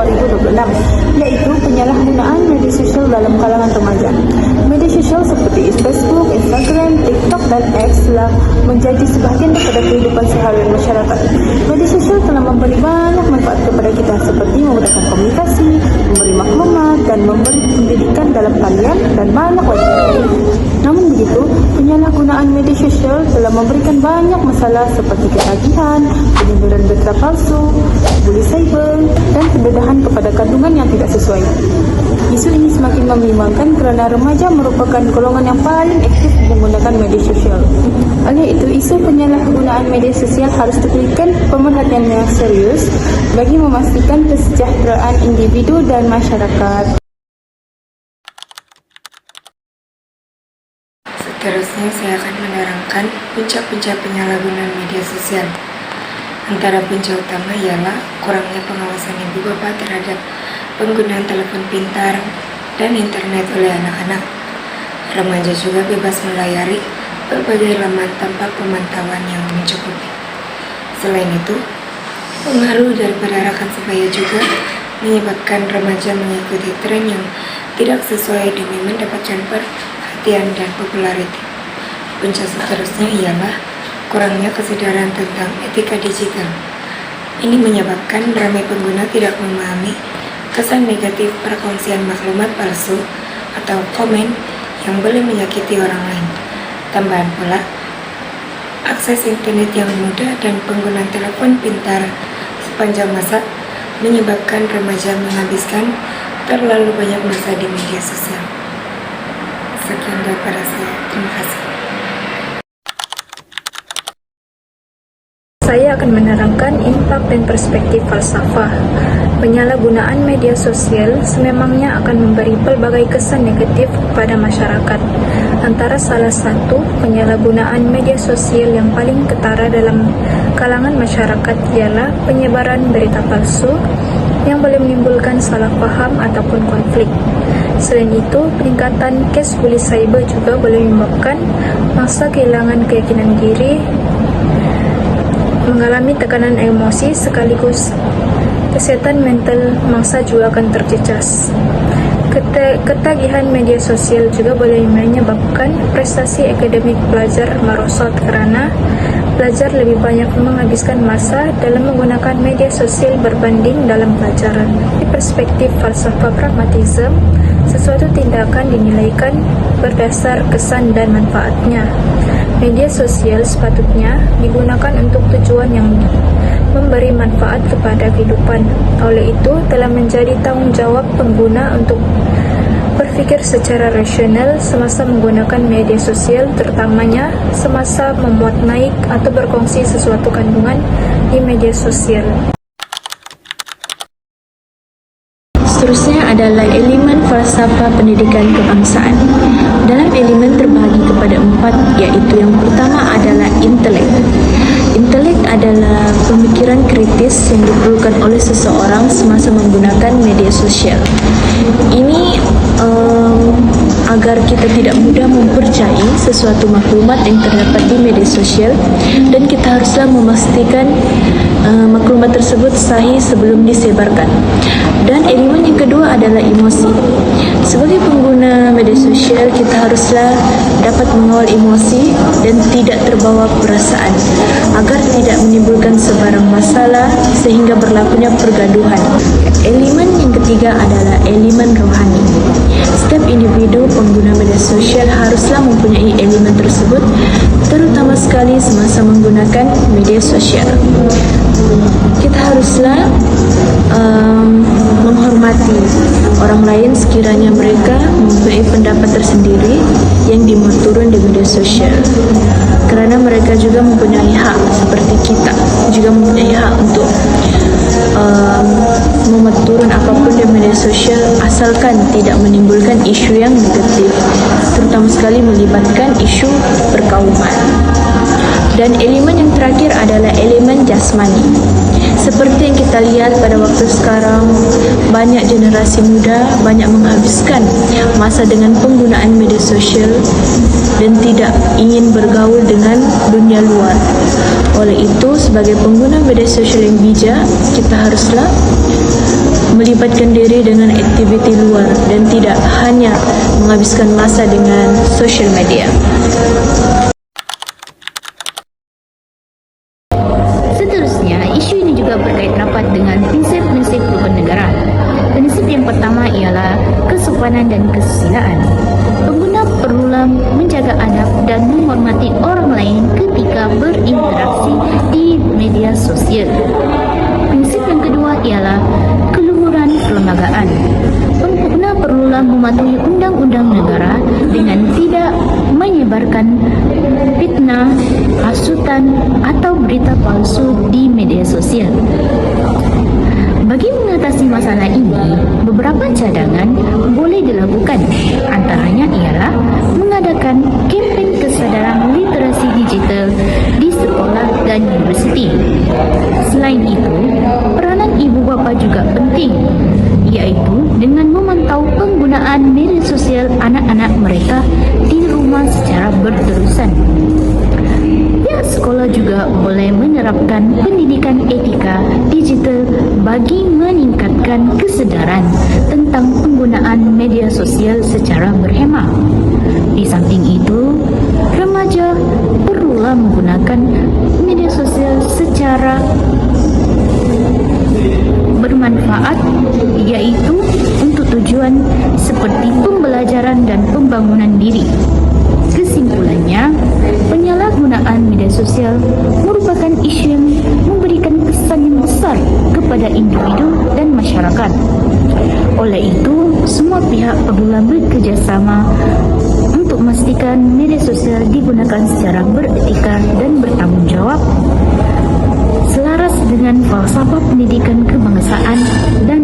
2026, yaitu penyalahgunaan media sosial dalam kalangan remaja. Media sosial seperti Facebook, Instagram, TikTok, dan X telah menjadi sebahagian daripada kehidupan seharian masyarakat. Media sosial telah memberi banyak manfaat kepada kita seperti memudahkan komunikasi, memberi maklumat, dan memberi pendidikan dalam talian dan banyak lagi. Namun begitu, penyalahgunaan media sosial telah memberikan banyak masalah seperti ketagihan, penyebaran berita palsu, bully cyber, dan pendedahan kepada kandungan yang tidak sesuai. Isu ini semakin membimbangkan kerana remaja merupakan golongan yang paling aktif menggunakan media sosial. Oleh itu, isu penyalahgunaan media sosial harus diberikan pemerhatian yang serius bagi memastikan kesejahteraan individu dan masyarakat. Seterusnya saya akan menerangkan puncak-puncak penyalahgunaan media sosial. Antara punca utama ialah kurangnya pengawasan ibu bapa terhadap penggunaan telepon pintar dan internet oleh anak-anak. Remaja juga bebas melayari berbagai laman tanpa pemantauan yang mencukupi. Selain itu, pengaruh daripada rakan sebaya juga menyebabkan remaja mengikuti tren yang tidak sesuai demi mendapatkan perhatian dan populariti. Punca seterusnya ialah kurangnya kesadaran tentang etika digital. Ini menyebabkan ramai pengguna tidak memahami kesan negatif perkongsian maklumat palsu atau komen yang boleh menyakiti orang lain. Tambahan pula, akses internet yang mudah dan penggunaan telepon pintar sepanjang masa menyebabkan remaja menghabiskan terlalu banyak masa di media sosial. Sekian daripada saya. Terima kasih. Saya akan menerangkan impak dan perspektif falsafah. Penyalahgunaan media sosial sememangnya akan memberi pelbagai kesan negatif kepada masyarakat. Antara salah satu penyalahgunaan media sosial yang paling ketara dalam kalangan masyarakat ialah penyebaran berita palsu yang boleh menimbulkan salah faham ataupun konflik. Selain itu, peningkatan kes bully cyber juga boleh menyebabkan mangsa kehilangan keyakinan diri, mengalami tekanan emosi sekaligus kesehatan mental mangsa juga akan terjejas. Ketagihan media sosial juga boleh menyebabkan prestasi akademik pelajar merosot kerana pelajar lebih banyak menghabiskan masa dalam menggunakan media sosial berbanding dalam pelajaran. Di perspektif falsafah pragmatisme, sesuatu tindakan dinilaikan berdasar kesan dan manfaatnya. Media sosial sepatutnya digunakan untuk tujuan yang memberi manfaat kepada kehidupan. Oleh itu, telah menjadi tanggungjawab pengguna untuk berfikir secara rasional semasa menggunakan media sosial, terutamanya semasa memuat naik atau berkongsi sesuatu kandungan di media sosial. Seterusnya adalah elemen falsafah pendidikan kebangsaan. Dalam elemen terbahagi kepada 4, iaitu yang pertama adalah intelek. Intelek adalah pemikiran kritis yang diperlukan oleh seseorang semasa menggunakan media sosial. Ini agar kita tidak mudah mempercayai sesuatu maklumat yang terdapat di media sosial, dan kita haruslah memastikan maklumat tersebut sahih sebelum disebarkan. Dan elemen yang kedua adalah emosi. Sebagai pengguna media sosial, kita haruslah dapat mengawal emosi dan tidak terbawa perasaan agar tidak menimbulkan sebarang masalah sehingga berlakunya pergaduhan. Elemen yang ketiga adalah elemen rohani. Setiap individu pengguna media sosial haruslah mempunyai elemen tersebut, terutama sekali semasa menggunakan media sosial. Kita haruslah menghormati orang lain sekiranya mereka mempunyai pendapat tersendiri yang dimuat turun di media sosial, kerana mereka juga mempunyai hak seperti kita juga mempunyai hak untuk memuat turun apapun di media sosial, asalkan tidak menimbulkan isu yang negatif, terutama sekali melibatkan isu perkauman. Dan elemen yang terakhir adalah elemen jasmani. Seperti yang kita lihat pada waktu sekarang, banyak generasi muda banyak menghabiskan masa dengan penggunaan media sosial dan tidak ingin bergaul dengan dunia luar. Oleh itu, sebagai pengguna media sosial yang bijak, kita haruslah melibatkan diri dengan aktiviti luar dan tidak hanya menghabiskan masa dengan sosial media. Seterusnya, isu ini juga berkait rapat dengan prinsip-prinsip rukun negara. Prinsip yang pertama ialah kesopanan dan kesusilaan. Pengguna perlulah menjaga adab dan menghormati orang lain ketika berinteraksi di media sosial. Prinsip yang kedua ialah keluhuran perlembagaan. Pengguna perlulah mematuhi undang-undang negara dengan tidak menyebarkan fitnah, hasutan atau berita palsu di media sosial. Bagi mengatasi masalah ini, beberapa cadangan boleh dilakukan. Antaranya ialah mengadakan kempen kesadaran literasi digital di sekolah dan universiti. Selain itu, peranan ibu bapa juga penting, iaitu dengan memantau penggunaan media sosial anak-anak mereka di rumah secara berterusan. Pihak sekolah juga boleh menerapkan pendidikan etika digital bagi meningkatkan kesedaran tentang penggunaan media sosial secara berhemah. Di samping itu, remaja perlulah menggunakan media sosial secara bermanfaat, iaitu untuk tujuan seperti pembelajaran dan pembangunan diri. Kesimpulannya, penyalahgunaan media sosial merupakan isu yang memberikan kesan yang besar kepada individu dan masyarakat. Oleh itu, semua pihak perlulah bekerjasama untuk memastikan media sosial digunakan secara beretika dan bertanggungjawab, selaras dengan falsafah pendidikan kebangsaan dan